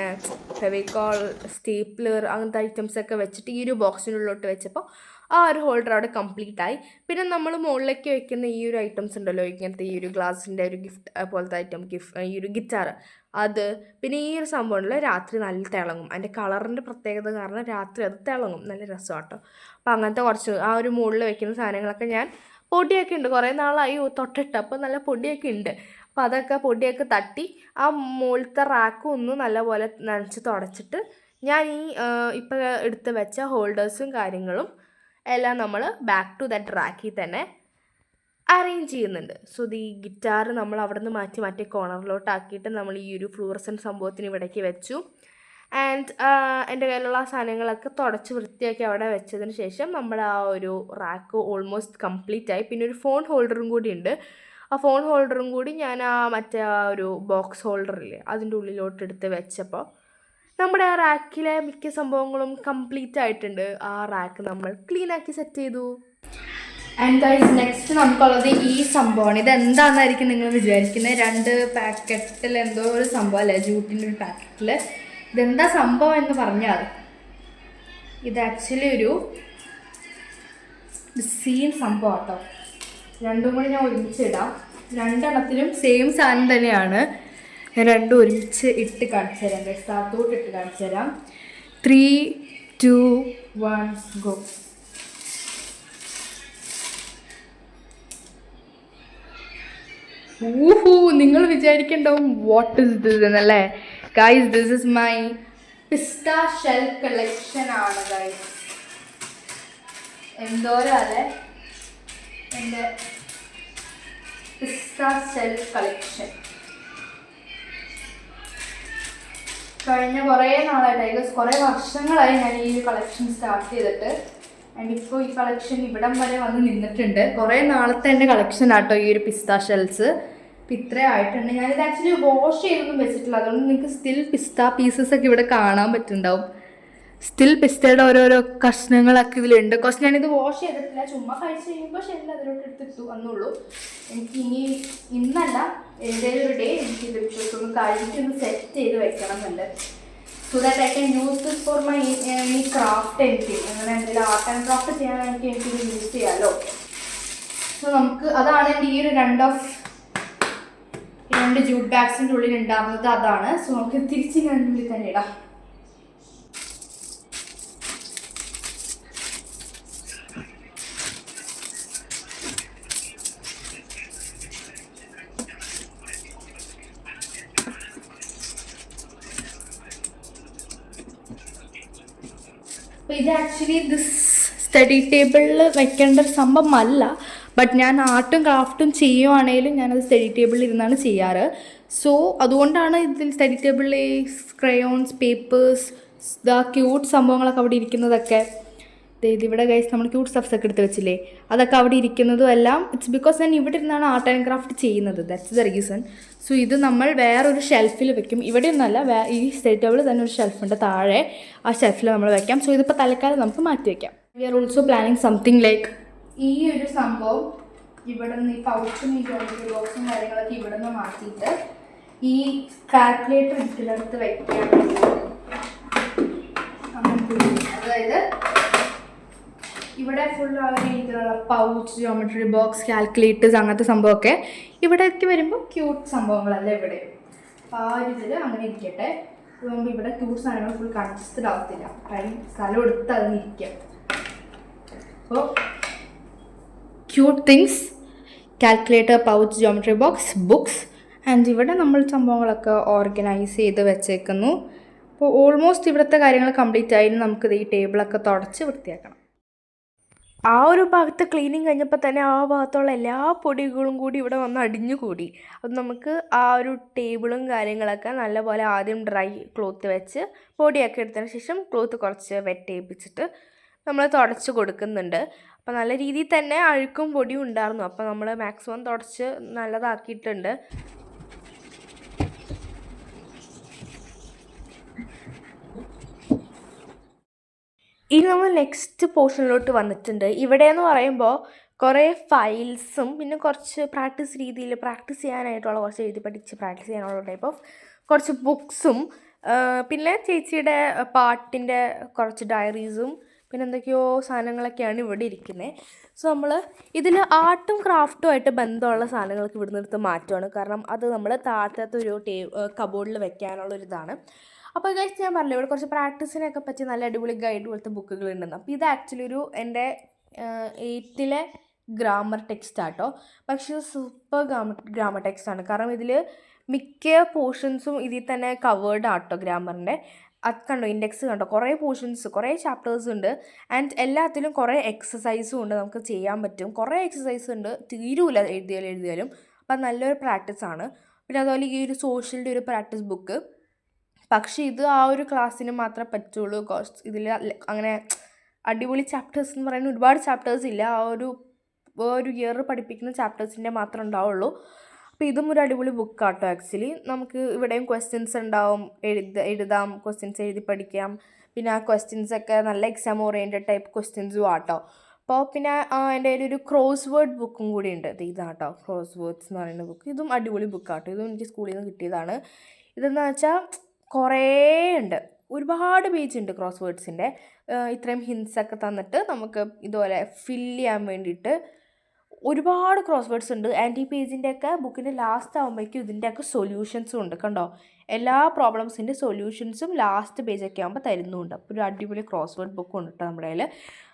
ഫെവിക്കോൾ, സ്റ്റേപ്ലർ അങ്ങനത്തെ ഐറ്റംസൊക്കെ വെച്ചിട്ട് ഈ ഒരു ബോക്സിനുള്ളിലോട്ട് വെച്ചപ്പോൾ ആ ഒരു ഹോൾഡർ അവിടെ കംപ്ലീറ്റ് ആയി. പിന്നെ നമ്മൾ മുകളിലേക്ക് വെക്കുന്ന ഈ ഒരു ഐറ്റംസ് ഉണ്ടല്ലോ, ഇങ്ങനത്തെ ഈ ഒരു ഗ്ലാസിൻ്റെ ഒരു ഗിഫ്റ്റ് പോലത്തെ ഐറ്റം, ഈ ഒരു ഗിറ്റാർ, അത് പിന്നെ ഈ ഒരു സംഭവം ഉണ്ടല്ലോ, രാത്രി നല്ല തിളങ്ങും. അതിൻ്റെ കളറിൻ്റെ പ്രത്യേകത കാരണം രാത്രി അത് തിളങ്ങും, നല്ല രസമാട്ടോ. അപ്പോൾ അങ്ങനത്തെ കുറച്ച് ആ ഒരു മുകളിൽ വെക്കുന്ന സാധനങ്ങളൊക്കെ ഞാൻ പൊടിയൊക്കെ ഉണ്ട്, കുറേ നാളായി തൊട്ടിട്ട്, അപ്പോൾ നല്ല പൊടിയൊക്കെ ഉണ്ട്. അപ്പോൾ അതൊക്കെ പൊടിയൊക്കെ തട്ടി ആ മുകളിലത്തെ റാക്കും ഒന്ന് നല്ലപോലെ നനച്ച് തുടച്ചിട്ട് ഞാൻ ഈ ഇപ്പോൾ എടുത്ത് വെച്ച ഹോൾഡേഴ്സും കാര്യങ്ങളും എല്ലാം നമ്മൾ ബാക്ക് ടു ദാറ്റ് റാക്കിൽ തന്നെ അറേഞ്ച് ചെയ്യുന്നുണ്ട്. സോ ഈ ഗിറ്റാർ നമ്മൾ അവിടെ നിന്ന് മാറ്റി മറ്റേ കോർണറിലോട്ടാക്കിയിട്ട് നമ്മൾ ഈ ഒരു ഫ്ലൂറസെൻറ്റ് സംഭവത്തിന് ഇവിടേക്ക് വെച്ചു. ആൻഡ് എൻ്റെ കയ്യിലുള്ള സാധനങ്ങളൊക്കെ തുടച്ച് വൃത്തിയാക്കി അവിടെ വെച്ചതിന് ശേഷം നമ്മുടെ ആ ഒരു റാക്ക് ഓൾമോസ്റ്റ് കംപ്ലീറ്റ് ആയി. പിന്നെ ഒരു ഫോൺ ഹോൾഡറും കൂടി ഉണ്ട്. ആ ഫോൺ ഹോൾഡറും കൂടി ഞാൻ മറ്റേ ആ ഒരു ബോക്സ് ഹോൾഡറില്ലേ അതിൻ്റെ ഉള്ളിലോട്ട് എടുത്ത് വെച്ചപ്പോൾ നമ്മുടെ ആ റാക്കിലെ മിക്ക സംഭവങ്ങളും കംപ്ലീറ്റ് ആയിട്ടുണ്ട്. ആ റാക്ക് നമ്മൾ ക്ലീനാക്കി സെറ്റ് ചെയ്തു. ആൻഡ് ഗൈസ് നെക്സ്റ്റ് നമുക്കുള്ളത് ഈ സംഭവമാണ്. ഇതെന്താണെന്നായിരിക്കും നിങ്ങൾ വിചാരിക്കുന്നത്. 2 പാക്കറ്റിൽ എന്തോ ഒരു സംഭവം അല്ലേ, ജൂട്ടിൻ്റെ ഒരു പാക്കറ്റിൽ. ഇതെന്താ സംഭവം എന്ന് പറഞ്ഞാൽ ഇത് ആക്ച്വലി ഒരു സീൻ സംഭവം കേട്ടോ. രണ്ടും കൂടി ഞാൻ ഒരുമിച്ചിടാം. 2 എണ്ണത്തിലും സെയിം സാധനം തന്നെയാണ്. ഞാൻ രണ്ടും ഒരുമിച്ച് ഇട്ട് കാണിച്ചു തരാം. സ്ഥലത്തോട്ട് ഇട്ട് കാണിച്ചു തരാം. 3, 2, 1 ഗോ. ഊഹു, നിങ്ങൾ വിചാരിക്കണ്ടാവും വാട്ട് ഇസ് ദിസ് എന്നല്ലേ. Guys this is my pista shell collection ആണ് ഗൈസ്. എന്തോരല്ലേ എൻ്റെ പിസ്ത ഷെൽ കളക്ഷൻ. കഴിഞ്ഞ കുറേ നാളായിട്ട്, കുറേ വർഷങ്ങളായി ഞാൻ ഈ ഒരു കളക്ഷൻ സ്റ്റാർട്ട് ചെയ്തിട്ട്. ആൻഡ് ഇപ്പോൾ ഈ കളക്ഷൻ ഇവിടം വരെ വന്ന് നിന്നിട്ടുണ്ട്. കുറേ നാളത്തെ എൻ്റെ കളക്ഷൻ ആട്ടോ ഈ ഒരു പിസ്ത ഷെൽസ്. ഇപ്പം ഇത്രയും ആയിട്ടുണ്ട്. ഞാനിത് ആക്ച്വലി വാഷ് ചെയ്തൊന്നും വെച്ചിട്ടില്ല, അതുകൊണ്ട് നിങ്ങൾക്ക് സ്റ്റിൽ പിസ്ത പീസസ് ഒക്കെ ഇവിടെ കാണാൻ പറ്റുന്നുണ്ടാവും. സ്റ്റിൽ പിസ്തയുടെ ഓരോരോ കഷ്ണങ്ങളൊക്കെ ഇതിലുണ്ട്. കുറച്ച് ഞാനിത് വാഷ് ചെയ്തിട്ടില്ല, ചുമ്മാ കഴിച്ച് കഴിയുമ്പോൾ ഷെല്ല് അതിലോട്ട് എടുത്തിട്ടു എന്നുള്ളൂ. എനിക്ക് ഇന്നല്ല ഏതെങ്കിലും ഒരു ഡേ എനിക്ക് ഇത് ഒന്ന് കഴിച്ചൊന്ന് സെറ്റ് ചെയ്ത് വെക്കണം എന്നുണ്ട്. So that I can use this for my ഈ ക്രാഫ്റ്റ്. എനിക്ക് അങ്ങനെ എന്തെങ്കിലും ആർട്ട് ആൻഡ് ക്രാഫ്റ്റ് ചെയ്യാനായിട്ട് എനിക്കിത് യൂസ് ചെയ്യാമല്ലോ. സോ നമുക്ക് അതാണ് എൻ്റെ ഈ ഒരു 2 ജൂട്ട് ബാഗ്സിൻ്റെ ഉള്ളിൽ ഉണ്ടാകുന്നത് അതാണ്. സോ നമുക്ക് തിരിച്ച് ഞാൻ ഉള്ളിൽ തന്നെ ഇടാം. അപ്പോൾ ഇത് ആക്ച്വലി ദിസ് സ്റ്റഡി ടേബിളിൽ വെക്കേണ്ട ഒരു സംഭവമല്ല. ബട്ട് ഞാൻ ആർട്ടും ക്രാഫ്റ്റും ചെയ്യുവാണെങ്കിലും ഞാനത് സ്റ്റഡി ടേബിളിൽ ഇരുന്നാണ് ചെയ്യാറ്. സോ അതുകൊണ്ടാണ് ഇതിൽ സ്റ്റഡി ടേബിളിൽ ക്രയോൺസ്, പേപ്പേഴ്സ്, ക്യൂട്ട് സംഭവങ്ങളൊക്കെ അവിടെ ഇരിക്കുന്നതൊക്കെ. ഇതിവിടെ ഗൈസ് നമ്മൾ ക്യൂട്ട് സ്റ്റഫ്സ് ഒക്കെ എടുത്ത് വെച്ചില്ലേ, അതൊക്കെ അവിടെ ഇരിക്കുന്നതും എല്ലാം ഇറ്റ്സ് ബിക്കോസ് ഞാൻ ഇവിടെ ഇരുന്നാണ് ആർട്ട് ആൻഡ് ക്രാഫ്റ്റ് ചെയ്യുന്നത്. That's the reason. സോ ഇത് നമ്മൾ വേറൊരു ഷെൽഫിൽ വെക്കും. ഇവിടെ ഒന്നല്ല, ഈ സ്റ്റഡി ടേബിൾ തന്നെ ഒരു ഷെൽഫുണ്ട് താഴെ, ആ ഷെൽഫിൽ നമ്മൾ വെക്കാം. സോ ഇതിപ്പോൾ തൽക്കാലം നമുക്ക് മാറ്റി വയ്ക്കാം. We are also planning something like ഈ ഒരു സംഭവം ഇവിടെ നിന്ന് ഈ പൗച്ചും ഈ ജോമെട്രി ബോക്സും കാര്യങ്ങളൊക്കെ ഇവിടെ നിന്ന് മാറ്റിയിട്ട് ഈ കാൽക്കുലേറ്റർ ഇതിലെടുത്ത് വെക്കുകയാണെങ്കിൽ, അതായത് ഇവിടെ ഫുൾ ആ ഒരു രീതിയിലുള്ള പൗച്ച്, ജോമെട്രി ബോക്സ്, കാൽക്കുലേറ്റേഴ്സ് അങ്ങനത്തെ സംഭവമൊക്കെ ഇവിടേക്ക് വരുമ്പോൾ ക്യൂട്ട് സംഭവങ്ങളല്ല ഇവിടെ. അപ്പോൾ ആ ഒരു ഇതിൽ അങ്ങനെ ഇരിക്കട്ടെ. അതുകൊണ്ട് ഇവിടെ ക്യൂട്ട് സാധനങ്ങൾ ഫുൾ കൺസിസ്റ്റഡ് ആവത്തില്ല, കാര്യം സ്ഥലം എടുത്ത് അതിനിരിക്കാം. അപ്പോൾ cute things, calculator, pouch, geometry box, books. And ഇവിടെ നമ്മൾ സംഭവങ്ങളൊക്കെ ഓർഗനൈസ് ചെയ്ത് വെച്ചേക്കുന്നു. അപ്പോൾ ഓൾമോസ്റ്റ് ഇവിടുത്തെ കാര്യങ്ങൾ കംപ്ലീറ്റ് ആയിരുന്നു. നമുക്കിത് ഈ ടേബിളൊക്കെ തുടച്ച് വൃത്തിയാക്കണം. ആ ഒരു ഭാഗത്ത് ക്ലീനിങ് കഴിഞ്ഞപ്പോൾ തന്നെ ആ ഭാഗത്തുള്ള എല്ലാ പൊടികളും കൂടി ഇവിടെ വന്ന് അടിഞ്ഞുകൂടി. അപ്പം നമുക്ക് ആ ഒരു ടേബിളും കാര്യങ്ങളൊക്കെ നല്ലപോലെ ആദ്യം ഡ്രൈ ക്ലോത്ത് വെച്ച് പൊടിയൊക്കെ എടുത്തതിന് ശേഷം ക്ലോത്ത് കുറച്ച് വെട്ടേപ്പിച്ചിട്ട് നമ്മൾ തുടച്ച് കൊടുക്കുന്നുണ്ട്. അപ്പോൾ നല്ല രീതിയിൽ തന്നെ അഴുക്കും പൊടിയും ഉണ്ടായിരുന്നു. അപ്പോൾ നമ്മൾ മാക്സിമം തുടച്ച് നല്ലതാക്കിയിട്ടുണ്ട്. ഇനി നമ്മൾ നെക്സ്റ്റ് പോർഷനിലോട്ട് വന്നിട്ടുണ്ട്. ഇവിടെയെന്ന് പറയുമ്പോൾ കുറേ ഫയൽസും പിന്നെ കുറച്ച് പ്രാക്ടീസ് ചെയ്യാനായിട്ടുള്ള കുറച്ച് എഴുതി പഠിച്ച് പ്രാക്ടീസ് ചെയ്യാനുള്ള ടൈപ്പ് ഓഫ് കുറച്ച് ബുക്സും പിന്നെ ചേച്ചിയുടെ പാട്ടിൻ്റെ കുറച്ച് ഡയറീസും പിന്നെ എന്തൊക്കെയോ സാധനങ്ങളൊക്കെയാണ് ഇവിടെ ഇരിക്കുന്നത്. സോ നമ്മൾ ഇതിൽ ആർട്ടും ക്രാഫ്റ്റുമായിട്ട് ബന്ധമുള്ള സാധനങ്ങൾക്ക് ഇവിടെ നിന്നെടുത്ത് മാറ്റുകയാണ്. കാരണം അത് നമ്മൾ താഴത്തെ ഒരു കബോർഡിൽ വെക്കാനുള്ളൊരിതാണ്. അപ്പോൾ ഗൈസ് ഞാൻ പറഞ്ഞില്ല ഇവിടെ കുറച്ച് പ്രാക്ടീസിനൊക്കെ പറ്റി നല്ല അടിപൊളി ഗൈഡ് പോലത്തെ ബുക്കുകളുണ്ടെന്ന്. അപ്പോൾ ഇത് ആക്ച്വലി എൻ്റെ 8th ഗ്രാമർ ടെക്സ്റ്റ് ആട്ടോ. പക്ഷേ ഇത് സൂപ്പർ ഗ്രാമർ ടെക്സ്റ്റാണ്. കാരണം ഇതിൽ മിക്ക പോർഷൻസും ഇതിൽ തന്നെ കവേർഡ് ആട്ടോ ഗ്രാമറിൻ്റെ. അത് കണ്ടോ, ഇൻഡെക്സ് കണ്ടോ, കുറേ പോർഷൻസ്, കുറേ ചാപ്റ്റേഴ്സ് ഉണ്ട്. ആൻഡ് എല്ലാത്തിലും കുറേ എക്സസൈസും ഉണ്ട്, നമുക്ക് ചെയ്യാൻ പറ്റും. കുറേ എക്സസൈസ് ഉണ്ട്, തീരൂല എഴുതിയാലും. അപ്പം നല്ലൊരു പ്രാക്ടീസാണ്. പിന്നെ അതുപോലെ ഈ ഒരു സോഷ്യലിൻ്റെ ഒരു പ്രാക്ടീസ് ബുക്ക്. പക്ഷേ ഇത് ആ ഒരു ക്ലാസ്സിന് മാത്രമേ പറ്റുള്ളൂ. ഇതിൽ അങ്ങനെ അടിപൊളി ചാപ്റ്റേഴ്സ് എന്ന് പറയുന്ന ഒരുപാട് ചാപ്റ്റേഴ്സ് ഇല്ല. ആ ഒരു ഇയർ പഠിപ്പിക്കുന്ന ചാപ്റ്റേഴ്സിൻ്റെ മാത്രമേ ഉണ്ടാവുള്ളൂ. അപ്പോൾ ഇതും ഒരു അടിപൊളി ബുക്കാട്ടോ ആക്ച്വലി. നമുക്ക് ഇവിടെയും ക്വസ്റ്റ്യൻസ് ഉണ്ടാവും, എഴുതാം, ക്വസ്റ്റ്യൻസ് എഴുതി പഠിക്കാം. പിന്നെ ആ ക്വസ്റ്റ്യൻസൊക്കെ നല്ല എക്സാം ഓറിയൻറ്റഡ് ടൈപ്പ് ക്വസ്റ്റ്യൻസും ആട്ടോ. അപ്പോൾ പിന്നെ എൻ്റെ ഒരു ക്രോസ് വേർഡ് ബുക്കും കൂടി ഉണ്ട്. ഇതാട്ടോ ക്രോസ് വേർഡ്സ് എന്ന് പറയുന്ന ബുക്ക്. ഇതും അടിപൊളി ബുക്കാട്ടോ. ഇതും എനിക്ക് സ്കൂളിൽ നിന്ന് കിട്ടിയതാണ്. ഇതെന്ന് വെച്ചാൽ കുറേ ഉണ്ട്, ഒരുപാട് പേജ് ഉണ്ട് ക്രോസ് വേർഡ്സിൻ്റെ. ഇത്രയും ഹിൻസൊക്കെ തന്നിട്ട് നമുക്ക് ഇതുപോലെ ഫില്ല് ചെയ്യാൻ വേണ്ടിയിട്ട് ഒരുപാട് ക്രോസ് വേർഡ്സ് ഉണ്ട്. ആൻഡ് ഈ പേജിൻ്റെയൊക്കെ ബുക്കിൻ്റെ ലാസ്റ്റ് ആകുമ്പോഴേക്കും ഇതിൻ്റെയൊക്കെ സൊല്യൂഷൻസും ഉണ്ട്. കണ്ടോ, എല്ലാ പ്രോബ്ലംസിൻ്റെ സൊല്യൂഷൻസും ലാസ്റ്റ് പേജൊക്കെ ആകുമ്പോൾ തരുന്നുണ്ട്. അപ്പോൾ ഒരു അടിപൊളി ക്രോസ് വേർഡ് ബുക്കും ഉണ്ട് കേട്ടോ നമ്മുടെ കയ്യിൽ.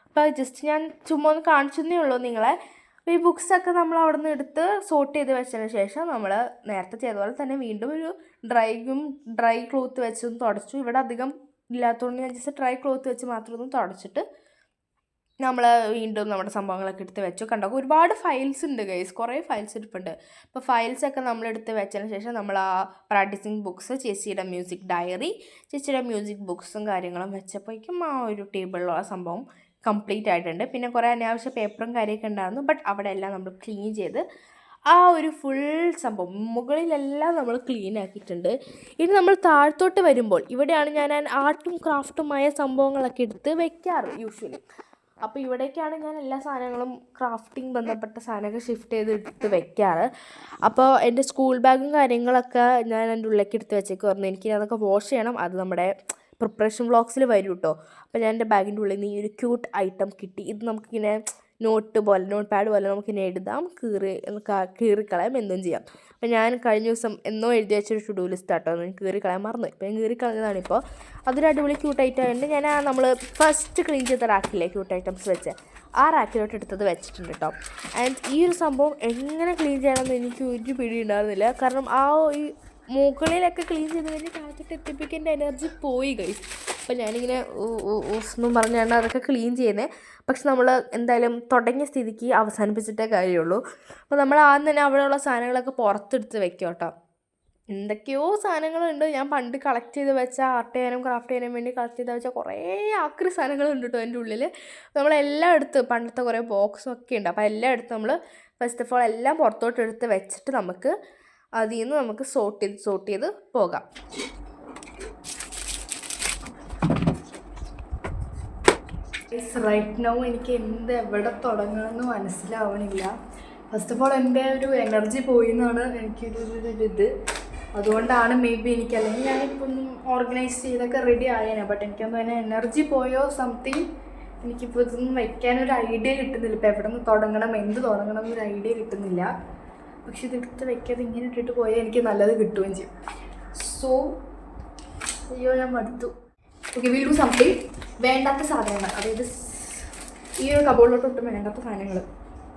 അപ്പോൾ ജസ്റ്റ് ഞാൻ ചുമ്മാ ഒന്ന് കാണിച്ചതേ ഉള്ളൂ നിങ്ങളെ. അപ്പോൾ ഈ ബുക്സൊക്കെ നമ്മൾ അവിടെ നിന്ന് എടുത്ത് സോർട്ട് ചെയ്ത് വെച്ചതിന് ശേഷം നമ്മൾ നേരത്തെ ചെയ്ത പോലെ തന്നെ വീണ്ടും ഒരു ഡ്രൈ ക്ലോത്ത് വെച്ചൊന്ന് തുടച്ചു. ഇവിടെ അധികം ഇല്ലാത്തതുകൊണ്ട് ഞാൻ ജസ്റ്റ് ഡ്രൈ ക്ലോത്ത് വെച്ച് മാത്രം ഒന്ന് തുടച്ചിട്ട് നമ്മൾ വീണ്ടും നമ്മുടെ സംഭവങ്ങളൊക്കെ എടുത്ത് വെച്ചു. കണ്ടോ, ഒരുപാട് ഫയൽസ് ഉണ്ട് ഗൈസ്, കുറേ ഫയൽസ് ഇരിപ്പുണ്ട്. അപ്പോൾ ഫയൽസൊക്കെ നമ്മളെടുത്ത് വെച്ചതിന് ശേഷം നമ്മൾ ആ പ്രാക്ടീസിങ് ബുക്സ്, ചേച്ചിയുടെ മ്യൂസിക് ഡയറി, ചേച്ചിയുടെ മ്യൂസിക് ബുക്സും കാര്യങ്ങളും വെച്ചപ്പോഴേക്കും ആ ഒരു ടേബിളിലുള്ള സംഭവം കംപ്ലീറ്റ് ആയിട്ടുണ്ട്. പിന്നെ കുറേ അനാവശ്യ പേപ്പറും കാര്യമൊക്കെ ഉണ്ടായിരുന്നു. ബട്ട് അവിടെ എല്ലാം നമ്മൾ ക്ലീൻ ചെയ്ത് ആ ഒരു ഫുൾ സംഭവം മുകളിലെല്ലാം നമ്മൾ ക്ലീൻ ആക്കിയിട്ടുണ്ട്. ഇനി നമ്മൾ താഴത്തോട്ട് വരുമ്പോൾ ഇവിടെയാണ് ഞാൻ ആർട്ടും ക്രാഫ്റ്റുമായ സംഭവങ്ങളൊക്കെ എടുത്ത് വെക്കാറ് യൂഷ്വലി. അപ്പോൾ ഇവിടേക്കാണ് ഞാൻ എല്ലാ സാധനങ്ങളും ക്രാഫ്റ്റിംഗ് ബന്ധപ്പെട്ട സാധനമൊക്കെ ഷിഫ്റ്റ് ചെയ്ത് എടുത്ത് വെക്കാറ്. അപ്പോൾ എൻ്റെ സ്കൂൾ ബാഗും കാര്യങ്ങളൊക്കെ ഞാൻ എൻ്റെ ഉള്ളിലേക്ക് എടുത്ത് വെച്ചേക്കുമായിരുന്നു. എനിക്ക് അതൊക്കെ വാഷ് ചെയ്യണം. അത് നമ്മുടെ പ്രിപ്പറേഷൻ വ്ളോഗ്സിൽ വരും കേട്ടോ. അപ്പോൾ ഞാൻ എൻ്റെ ബാഗിൻ്റെ ഉള്ളിൽ നിന്ന് ഈ ഒരു ക്യൂട്ട് ഐറ്റം കിട്ടി. ഇത് നമുക്കിങ്ങനെ നോട്ട് പാഡ് പോലെ നമുക്കിങ്ങനെ എഴുതാം, കീറിക്കളയാം, എന്തും ചെയ്യാം. അപ്പോൾ ഞാൻ കഴിഞ്ഞ ദിവസം എന്നോ എഴുതി വെച്ചൊരു ടു ഡു ലിസ്റ്റ് ആട്ടോ, ഞാൻ കീറിക്കളയാൻ മറന്നു. ഇപ്പോൾ ഞാൻ കീറിക്കളഞ്ഞതാണിപ്പോൾ. അതൊരു അടിപൊളി ക്യൂട്ട് ഐറ്റം ഉണ്ട്. ഞാൻ നമ്മൾ ഫസ്റ്റ് ക്ലീൻ ചെയ്ത റാക്കില്ലേ ക്യൂട്ട് ഐറ്റംസ് വെച്ച്, ആ റാക്കിലോട്ട് എടുത്തത് വെച്ചിട്ടുണ്ട് കേട്ടോ. ആൻഡ് ഈ ഒരു സംഭവം എങ്ങനെ ക്ലീൻ ചെയ്യണമെന്ന് എനിക്ക് ഒരു പിടി ഉണ്ടായിരുന്നില്ല. കാരണം ആ ഈ മുകളിലൊക്കെ ക്ലീൻ ചെയ്ത് കഴിഞ്ഞ് കാറ്റിട്ട് എത്തിപ്പിക്കേണ്ട എനർജി പോയി ഗൈസ്. അപ്പോൾ ഞാനിങ്ങനെ എന്നും പറഞ്ഞാണ് അതൊക്കെ ക്ലീൻ ചെയ്യുന്നത്. പക്ഷെ നമ്മൾ എന്തായാലും തുടങ്ങിയ സ്ഥിതിക്ക് അവസാനിപ്പിച്ചിട്ടേ കാര്യമുള്ളൂ. അപ്പോൾ നമ്മൾ ആദ്യം തന്നെ അവിടെയുള്ള സാധനങ്ങളൊക്കെ പുറത്തെടുത്ത് വെക്കും കേട്ടോ. എന്തൊക്കെയോ സാധനങ്ങളുണ്ട്. ഞാൻ പണ്ട് കളക്ട് ചെയ്ത് വെച്ച ആർട്ട് ചെയ്യാനും ക്രാഫ്റ്റ് ചെയ്യാനും വേണ്ടി കളക്ട് ചെയ്ത് വെച്ച കുറേ ആക്രി സാധനങ്ങളുണ്ട് കേട്ടോ എൻ്റെ ഉള്ളിൽ. നമ്മളെല്ലാം എടുത്ത് പണ്ടത്തെ കുറേ ബോക്സും ഒക്കെ ഉണ്ട്. അപ്പോൾ എല്ലാം എടുത്ത് നമ്മൾ ഫസ്റ്റ് ഓഫ് ഓൾ എല്ലാം പുറത്തോട്ട് എടുത്ത് വെച്ചിട്ട് നമുക്ക് അതിൽ നിന്ന് നമുക്ക് സോർട്ട് ചെയ്ത് പോകാം. റൈറ്റ് നൗ എനിക്ക് എവിടെ തുടങ്ങണമെന്ന് മനസ്സിലാവണില്ല. ഫസ്റ്റ് ഓഫ് ഓൾ എൻ്റെ ഒരു എനർജി പോയി എന്നാണ് എനിക്കൊരു അതുകൊണ്ടാണ് മേ ബി എനിക്ക്, അല്ലെങ്കിൽ ഞാനിപ്പോൾ ഒന്നും ഓർഗനൈസ് ചെയ്തൊക്കെ റെഡി ആയേനെ. ബട്ട് എനിക്കൊന്നും അതിന് എനർജി പോയോ സംതിങ്. എനിക്കിപ്പോൾ ഇതൊന്നും വയ്ക്കാനൊരു ഐഡിയ കിട്ടുന്നില്ല. ഇപ്പോൾ എവിടെ നിന്ന് തുടങ്ങണം, എന്ത് തുടങ്ങണം എന്നൊരു ഐഡിയ കിട്ടുന്നില്ല. പക്ഷെ ഇതെടുത്ത് വെക്കാതെ ഇങ്ങനെ ഇട്ടിട്ട് പോയാൽ എനിക്ക് നല്ലത് കിട്ടുകയും ചെയ്യും. സോ അയ്യോ ഞാൻ മടുത്തു. Okay, will do something. വേണ്ടാത്ത സാധനങ്ങൾ, അതായത് ഈ ഒരു കബോർഡിലോട്ട് ഒട്ടും വേണ്ടാത്ത സാധനങ്ങൾ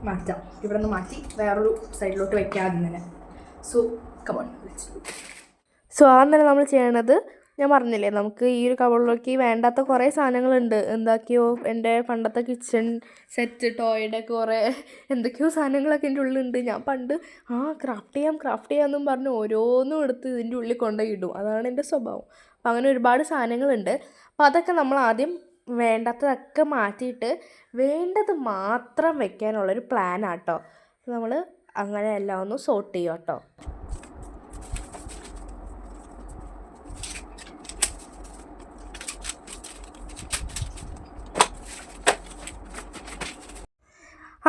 മാറ്റാം. ഇവിടെ നിന്ന് മാറ്റി വേറൊരു സൈഡിലോട്ട് വെക്കാതെ തന്നെ. സോ കബോർഡ് അന്നേരം നമ്മൾ ചെയ്യണത് ഞാൻ പറഞ്ഞില്ലേ, നമുക്ക് ഈ ഒരു കബോർഡിലേക്ക് വേണ്ടാത്ത കുറേ സാധനങ്ങളുണ്ട്. എന്തൊക്കെയോ എൻ്റെ പണ്ടത്തെ കിച്ചൺ സെറ്റ്, ടോയുടെ കുറേ എന്തൊക്കെയോ സാധനങ്ങളൊക്കെ എൻ്റെ ഉള്ളിലുണ്ട്. ഞാൻ പണ്ട് ക്രാഫ്റ്റ് ചെയ്യാമെന്നും പറഞ്ഞ് ഓരോന്നും എടുത്ത് ഇതിൻ്റെ ഉള്ളിൽ കൊണ്ടുപോയി ഇടും. അതാണ് എൻ്റെ സ്വഭാവം. അപ്പോൾ അങ്ങനെ ഒരുപാട് സാധനങ്ങളുണ്ട്. അപ്പോൾ അതൊക്കെ നമ്മൾ ആദ്യം വേണ്ടാത്തതൊക്കെ മാറ്റിയിട്ട് വേണ്ടത് മാത്രം വെക്കാനുള്ളൊരു പ്ലാനാട്ടോ. നമ്മൾ അങ്ങനെ എല്ലാം ഒന്ന് സോർട്ട് ചെയ്യും കേട്ടോ.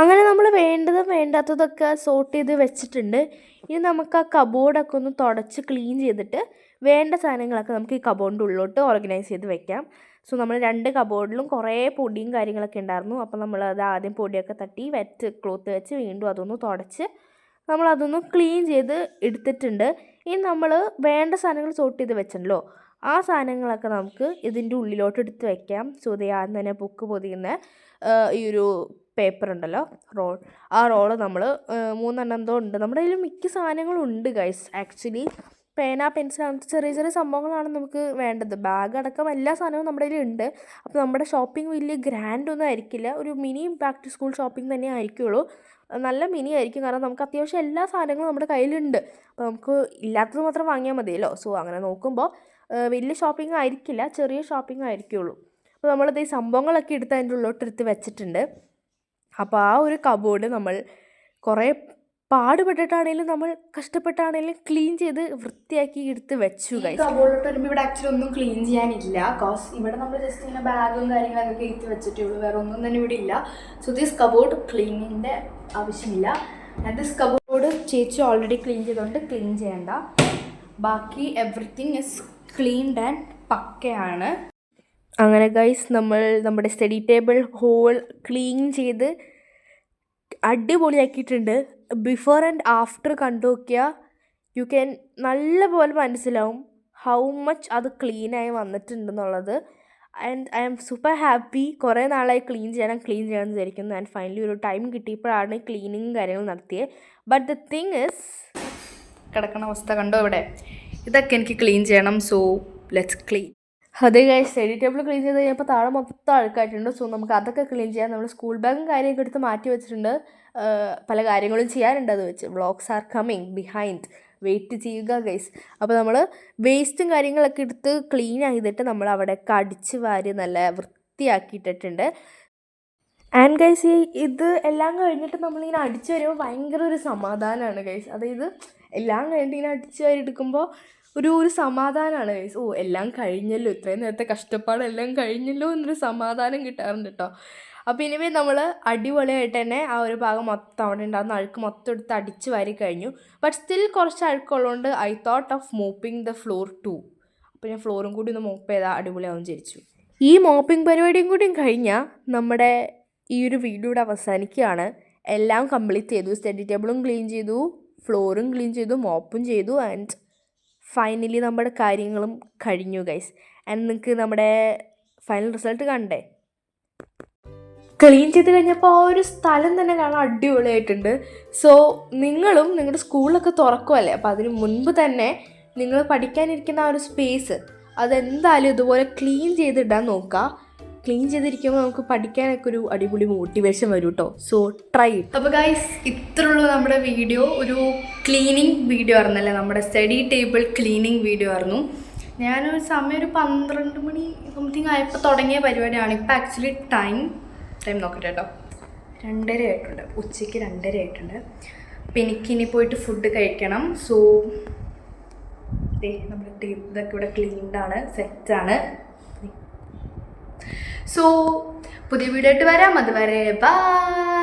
അങ്ങനെ നമ്മൾ വേണ്ടതും വേണ്ടാത്തതൊക്കെ സോർട്ട് ചെയ്ത് വെച്ചിട്ടുണ്ട്. ഇനി നമുക്ക് ആ കബോർഡൊക്കെ ഒന്ന് തുടച്ച് ക്ലീൻ ചെയ്തിട്ട് വേണ്ട സാധനങ്ങളൊക്കെ നമുക്ക് ഈ കബോർഡിൻ്റെ ഉള്ളിലോട്ട് ഓർഗനൈസ് ചെയ്ത് വെക്കാം. സോ നമ്മൾ 2 കബോർഡിലും കുറേ പൊടിയും കാര്യങ്ങളൊക്കെ ഉണ്ടായിരുന്നു. അപ്പോൾ നമ്മളത് ആദ്യം പൊടിയൊക്കെ തട്ടി വെറ്റ് ക്ലോത്ത് വെച്ച് വീണ്ടും അതൊന്ന് തുടച്ച് നമ്മളതൊന്ന് ക്ലീൻ ചെയ്ത് എടുത്തിട്ടുണ്ട്. ഇനി നമ്മൾ വേണ്ട സാധനങ്ങൾ സോർട്ട് ചെയ്ത് വെച്ചല്ലോ, ആ സാധനങ്ങളൊക്കെ നമുക്ക് ഇതിൻ്റെ ഉള്ളിലോട്ട് എടുത്ത് വെക്കാം. സോ ആദ്യം തന്നെ ബുക്ക് പൊതിയുന്ന ഈ ഒരു പേപ്പർ ഉണ്ടല്ലോ, ആ റോള് നമ്മൾ 3 എണ്ണം എന്തോ ഉണ്ട്. നമ്മുടെ കയ്യിൽ മിക്ക സാധനങ്ങളും ഉണ്ട് ഗൈസ്. ആക്ച്വലി പേന, പെൻസിൽ, അങ്ങനത്തെ ചെറിയ ചെറിയ സംഭവങ്ങളാണ് നമുക്ക് വേണ്ടത്. ബാഗ് അടക്കം എല്ലാ സാധനവും നമ്മുടെ കയ്യിൽ ഉണ്ട്. അപ്പോൾ നമ്മുടെ ഷോപ്പിംഗ് വലിയ ഗ്രാൻഡ് ഒന്നും ആയിരിക്കില്ല, ഒരു mini back to school shopping തന്നെ ആയിരിക്കുള്ളൂ. നല്ല മിനി ആയിരിക്കും, കാരണം നമുക്ക് അത്യാവശ്യം എല്ലാ സാധനങ്ങളും നമ്മുടെ കയ്യിലുണ്ട്. അപ്പോൾ നമുക്ക് ഇല്ലാത്തത് മാത്രം വാങ്ങിയാൽ മതിയല്ലോ. സോ അങ്ങനെ നോക്കുമ്പോൾ വലിയ ഷോപ്പിംഗ് ആയിരിക്കില്ല, ചെറിയ ഷോപ്പിംഗ് ആയിരിക്കുള്ളൂ. അപ്പോൾ നമ്മളത് ഈ സംഭവങ്ങളൊക്കെ എടുത്ത് അതിൻ്റെ ഉള്ളിലോട്ട് എടുത്ത് വെച്ചിട്ടുണ്ട്. അപ്പോൾ ആ ഒരു കബോർഡ് നമ്മൾ കുറേ പാടുപെട്ടിട്ടാണെങ്കിലും നമ്മൾ കഷ്ടപ്പെട്ടാണെങ്കിലും ക്ലീൻ ചെയ്ത് വൃത്തിയാക്കി എടുത്ത് വെച്ചു. കബോർഡിലോട്ട് വരുമ്പോൾ ഇവിടെ ആക്ച്വലി ഒന്നും ക്ലീൻ ചെയ്യാനില്ല. കോസ് ഇവിടെ നമ്മൾ ജസ്റ്റ് ഇങ്ങനെ ബാഗും കാര്യങ്ങളൊക്കെ കയറ്റി വെച്ചിട്ടേ ഉള്ളൂ, വേറെ ഒന്നും തന്നെ ഇവിടെ ഇല്ല. സോ ദിസ് കബോർഡ് ക്ലീനിങ്ങിൻ്റെ ആവശ്യമില്ല. ആൻഡ് ദിസ് കബോർഡ് ചേച്ചി ഓൾറെഡി ക്ലീൻ ചെയ്തുകൊണ്ട് ക്ലീൻ ചെയ്യണ്ട. ബാക്കി എവറിത്തിങ് ഇസ് ക്ലീൻഡ് ആൻഡ് പക്കയാണ്. അങ്ങനെ ഗൈസ് നമ്മൾ നമ്മുടെ സ്റ്റഡി ടേബിൾ ഹോൾ ക്ലീൻ ചെയ്ത് അടിപൊളിയാക്കിയിട്ടുണ്ട്. ബിഫോർ ആൻഡ് ആഫ്റ്റർ കണ്ടു നോക്കിയാൽ യു ക്യാൻ നല്ലപോലെ മനസ്സിലാവും ഹൗ മച്ച് അത് ക്ലീനായി വന്നിട്ടുണ്ടെന്നുള്ളത്. And I am super happy. കുറേ നാളായി ക്ലീൻ ചെയ്യണമെന്ന് വിചാരിക്കുന്നു. ആൻഡ് ഫൈനലി ഒരു ടൈം കിട്ടിയപ്പോഴാണ് ക്ലീനിങ്ങും കാര്യങ്ങളും നടത്തിയത്. ബട്ട് ദ തിങ് ഇസ്, കിടക്കണ അവസ്ഥ കണ്ടോ ഇവിടെ, ഇതൊക്കെ എനിക്ക് ക്ലീൻ ചെയ്യണം. So let's clean. അതേ ഗൈസ്, സ്റ്റഡി ടേബിൾ ക്ലീൻ ചെയ്ത് കഴിഞ്ഞപ്പോൾ താഴെ മൊത്തം അഴുക്കായിട്ടുണ്ട്. സോ നമുക്ക് അതൊക്കെ ക്ലീൻ ചെയ്യാം. നമ്മൾ സ്കൂൾ ബാഗും കാര്യമൊക്കെ എടുത്ത് മാറ്റി വെച്ചിട്ടുണ്ട്. പല കാര്യങ്ങളും ചെയ്യാനുണ്ട് അത് വെച്ച്. Vlogs are coming behind, wait ചെയ്യുക ഗൈസ്. അപ്പോൾ നമ്മൾ വേസ്റ്റും കാര്യങ്ങളൊക്കെ എടുത്ത് ക്ലീൻ ചെയ്തിട്ട് നമ്മൾ അവിടെയൊക്കെ അടിച്ച് വാരി നല്ല വൃത്തിയാക്കിയിട്ടിട്ടുണ്ട്. ആൻഡ് ഗൈസ്, ഇത് എല്ലാം കഴിഞ്ഞിട്ട് നമ്മളിങ്ങനെ അടിച്ച് വരുമ്പോൾ ഭയങ്കര ഒരു സമാധാനമാണ് ഗൈസ്. അതായത് എല്ലാം കഴിഞ്ഞിട്ട് ഇങ്ങനെ അടിച്ച് വാരി എടുക്കുമ്പോൾ ഒരു സമാധാനമാണ് ഗൈസ്. എല്ലാം കഴിഞ്ഞല്ലോ, ഇത്രയും നേരത്തെ കഷ്ടപ്പാടെല്ലാം കഴിഞ്ഞല്ലോ എന്നൊരു സമാധാനം കിട്ടാറുണ്ട് കേട്ടോ. അപ്പോൾ ഇനിമേ നമ്മൾ അടിപൊളിയായിട്ട് തന്നെ ആ ഒരു ഭാഗം മൊത്തം അവിടെ ഉണ്ടാകുന്ന അഴുക്ക് മൊത്തം എടുത്ത് അടിച്ച് വാരി കഴിഞ്ഞു. ബട്ട് സ്റ്റിൽ കുറച്ച് അഴുക്കുള്ളതുകൊണ്ട് I thought of mopping the floor too. അപ്പോൾ ഞാൻ ഫ്ലോറും കൂടി ഒന്ന് മോപ്പ് ചെയ്താൽ അടിപൊളിയാവും വിചാരിച്ചു. ഈ മോപ്പിംഗ് പരിപാടിയും കൂടിയും കഴിഞ്ഞാൽ നമ്മുടെ ഈ ഒരു വീഡിയോ ഇവിടെ അവസാനിക്കുകയാണ്. എല്ലാം കംപ്ലീറ്റ് ചെയ്തു. സ്റ്റഡി ടേബിളും ക്ലീൻ ചെയ്തു, ഫ്ലോറും ക്ലീൻ ചെയ്തു, മോപ്പും ചെയ്തു. ആൻഡ് ഫൈനലി നമ്മുടെ കാര്യങ്ങളും കഴിഞ്ഞു ഗൈസ്. ആൻഡ് നിങ്ങൾക്ക് നമ്മുടെ ഫൈനൽ റിസൾട്ട് കണ്ടേ? ക്ലീൻ ചെയ്ത് കഴിഞ്ഞപ്പോൾ ആ ഒരു സ്ഥലം തന്നെ കാണാൻ അടിപൊളിയായിട്ടുണ്ട്. സോ നിങ്ങളും നിങ്ങളുടെ സ്കൂളൊക്കെ തുറക്കുമല്ലേ, അപ്പോൾ അതിന് മുൻപ് തന്നെ നിങ്ങൾ പഠിക്കാനിരിക്കുന്ന ആ ഒരു സ്പേസ് അതെന്തായാലും ഇതുപോലെ ക്ലീൻ ചെയ്തിടാൻ നോക്കുക. ക്ലീൻ ചെയ്തിരിക്കുമ്പോൾ നമുക്ക് പഠിക്കാനൊക്കെ ഒരു അടിപൊളി മോട്ടിവേഷൻ വരും കേട്ടോ. So try it. അപ്പോൾ ഗൈസ്, ഇത്രയുള്ളൂ നമ്മുടെ വീഡിയോ. ഒരു ക്ലീനിങ് വീഡിയോ ആയിരുന്നല്ലേ, നമ്മുടെ സ്റ്റഡി ടേബിൾ ക്ലീനിങ് വീഡിയോ ആയിരുന്നു. ഞാനൊരു സമയം ഒരു 12 മണി സംതിങ് ആയപ്പോൾ തുടങ്ങിയ പരിപാടിയാണ്. ഇപ്പോൾ ആക്ച്വലി ടൈം നോക്കട്ടെ കേട്ടോ, 2:30 ആയിട്ടുണ്ട്. ഉച്ചയ്ക്ക് 2:30 ആയിട്ടുണ്ട്. അപ്പോൾ എനിക്കിനി പോയിട്ട് ഫുഡ് കഴിക്കണം. സോ നമ്മുടെ ഇതൊക്കെ ഇവിടെ ക്ലീൻഡാണ്, സെറ്റാണ്. സോ പുതിയ വീഡിയോ ആയിട്ട് വരാം. അതുവരെ ബൈ.